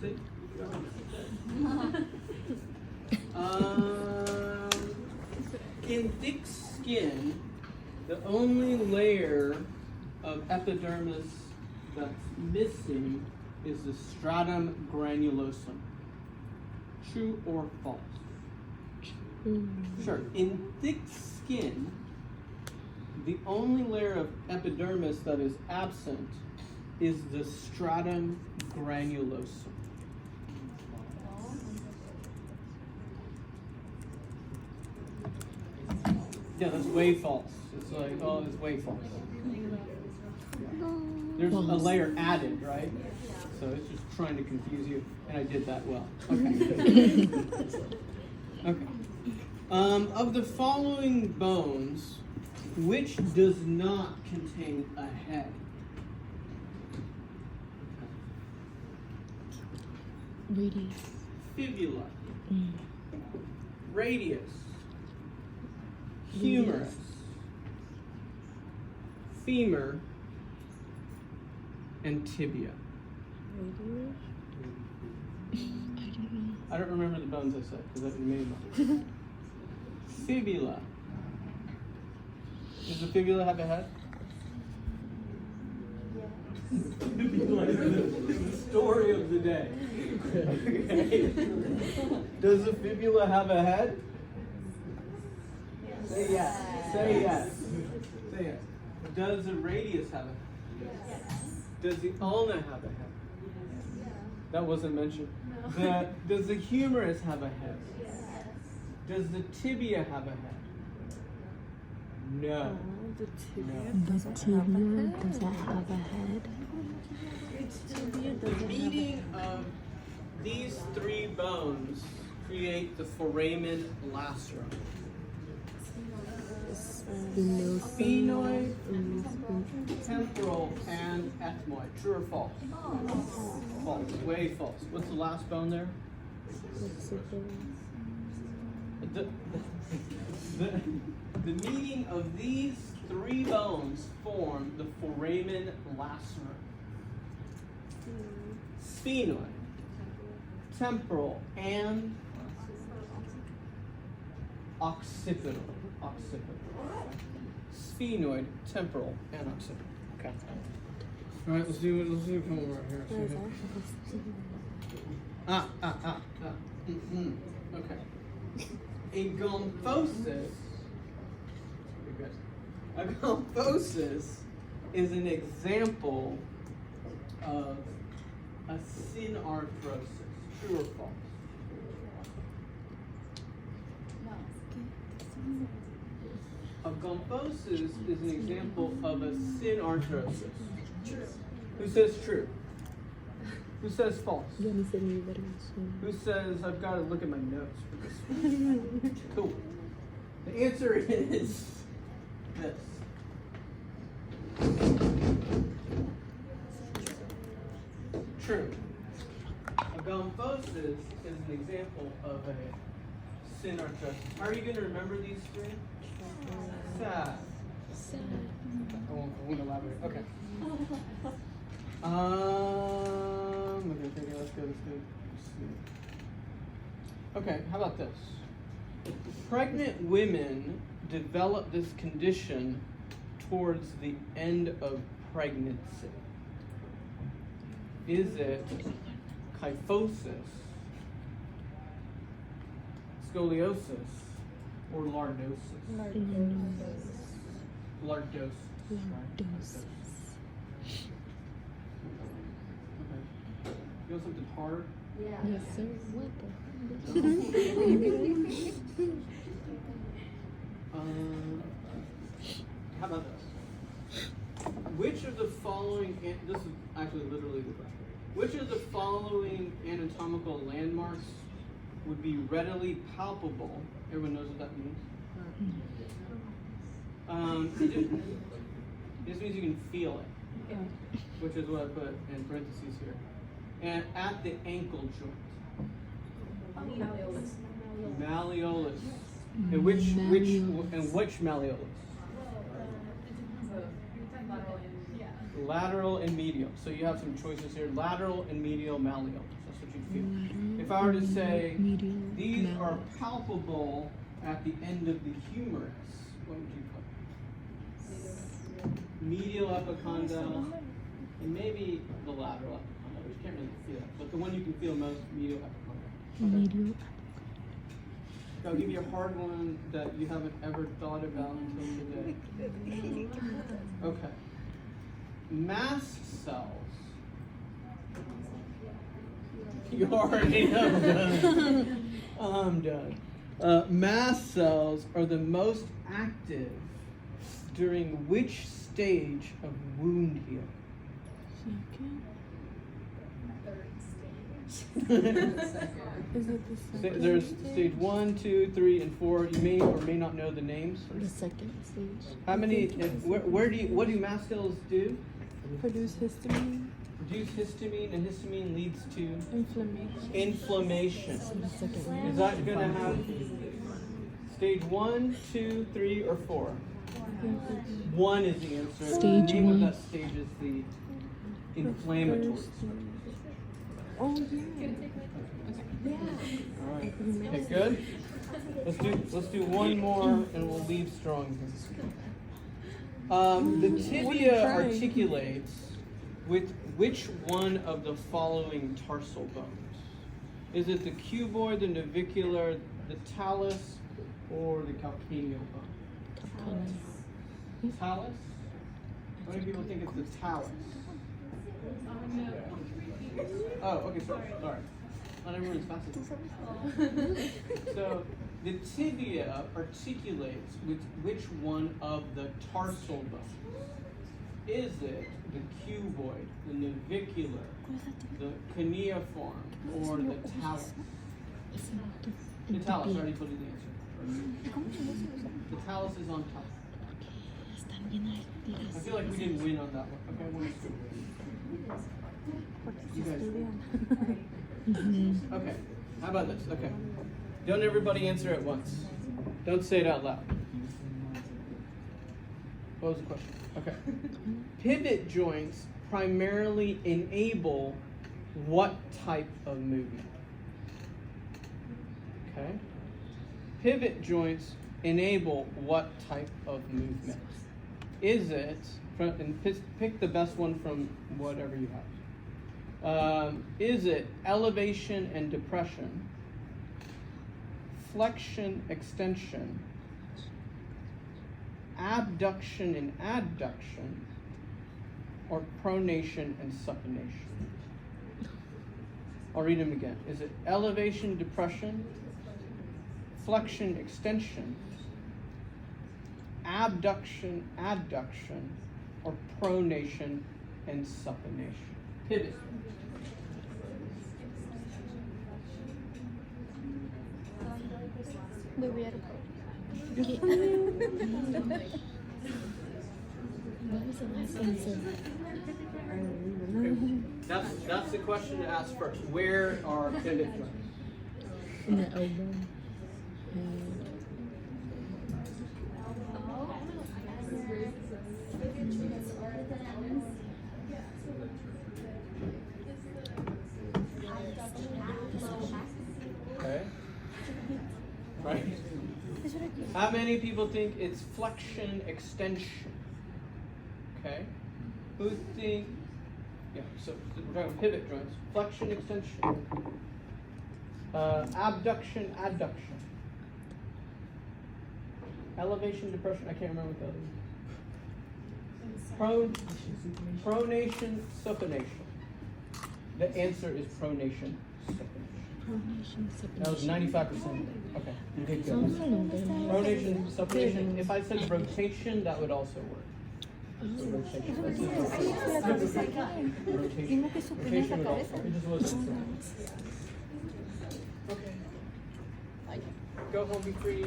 Sit. In thick skin, the only layer of epidermis that's missing is the stratum granulosum. True or false? Sure. In thick skin, the only layer of epidermis that is absent is the stratum granulosum. Yeah, that's way false. It's like, oh, it's way false. There's a layer added, right? So it's just trying to confuse you, and I did that well. Okay. Okay. Of the following bones, which does not contain a head? Radius. Fibula, radius, humerus, femur, and tibia. Radius? I don't remember the bones I said because I didn't name them. Fibula. Does the fibula have a head? Fibula is the story of the day. Okay. Does the fibula have a head? Say yes. Say yes. Say yes. Does the radius have a head? Yes. Does the ulna have a head? That wasn't mentioned. Does the humerus have a head? Yes. Does the tibia have a head? No. The tibia No. doesn't have a head. The meeting of these three bones create the foramen lacerum. Sphenoid, temporal, and ethmoid. True or false? False. Way false. What's the last bone there? The meeting of these three bones form the foramen lacerum. Sphenoid, temporal, and occipital. Sphenoid, temporal, and occipital. Okay. All right, let's do a couple more here. Okay. A gomphosis is an example of a synarthrosis. True or false? A gomphosis is an example of a synarthrosis. True. Who says true? Who says false? Who says I've got to look at my notes for this one? Cool. The answer is this. True. A gomphosis is an example of a synarthrosis. How are you going to remember these three? Sad. I won't elaborate. Okay. Okay, let's go. Okay, how about this? Pregnant women develop this condition towards the end of pregnancy. Is it kyphosis, scoliosis, or lordosis? Lordosis. Right? Okay. You want something hard? Yeah. Yes, sir. How about this? Which of the following, this is actually literally the question. Which of the following anatomical landmarks would be readily palpable? Everyone knows what that means? This means you can feel it, which is what I put in parentheses here. And at the ankle joint. Malleolus. And which malleolus? lateral and medial. So you have some choices here: lateral and medial malleolus. That's what you'd feel. If I were to say medial, these are malleolus. palpable at the end of the humerus, what would you put? Medial epicondyle, and maybe the lateral epicondyle, which you can't really feel, but the one you can feel most, medial epicondyle. Okay. Medial. I'll give you a hard one that you haven't ever thought about until today. Okay. Mast cells. You already know I'm done. Mast cells are the most active during which stage of wound healing? Is it the second There's stage? stage 1, 2, 3, and 4. You may or may not know the names. The second stage. How many? What do mast cells do? Produce histamine, Produce histamine, and histamine leads to inflammation. inflammation. The second one. Is that going to have stage 1, 2, 3, or 4? 1 is the answer. Stage the name 1. of that stage is the inflammatory. Oh yeah. All right. Okay, good. Let's do one more, and we'll leave strong here. The tibia articulates with which one of the following tarsal bones? Is it the cuboid, the navicular, the talus, or the calcaneal bone? Talus? How many people think it's the talus? Oh, okay, sorry. Not everyone's fast. So, the tibia articulates with which one of the tarsal bones? Is it the cuboid, the navicular, the cuneiform, or the talus? The talus, I already told you the answer. The talus is on top. I feel like we didn't win on that one. Okay, one is You guys. Okay, how about this? Okay. Don't everybody answer at once. Don't say it out loud. What was the question? Okay. Pivot joints primarily enable what type of movement? Okay. Pivot joints enable what type of movement? Is it, and pick the best one from whatever you have. Is it elevation and depression, flexion, extension, abduction and adduction, or pronation and supination? I'll read them again. Is it elevation, depression, flexion, extension, abduction, adduction, or pronation and supination? Pivot. What was the last answer? That's the question to ask first. Where are pivot joints? In the elbow. Okay. Right. How many people think it's flexion extension? Okay. Who think? Yeah. So we're talking pivot joints. Flexion extension. Abduction adduction. Elevation depression. I can't remember what the other one. Pronation supination. The answer is pronation supination. That was 95%. Okay, you did good. Pronation, supination. If I said rotation, that would also work. So rotation. Rotation. Rotation would also work. It just wasn't. Okay. Go home, be free.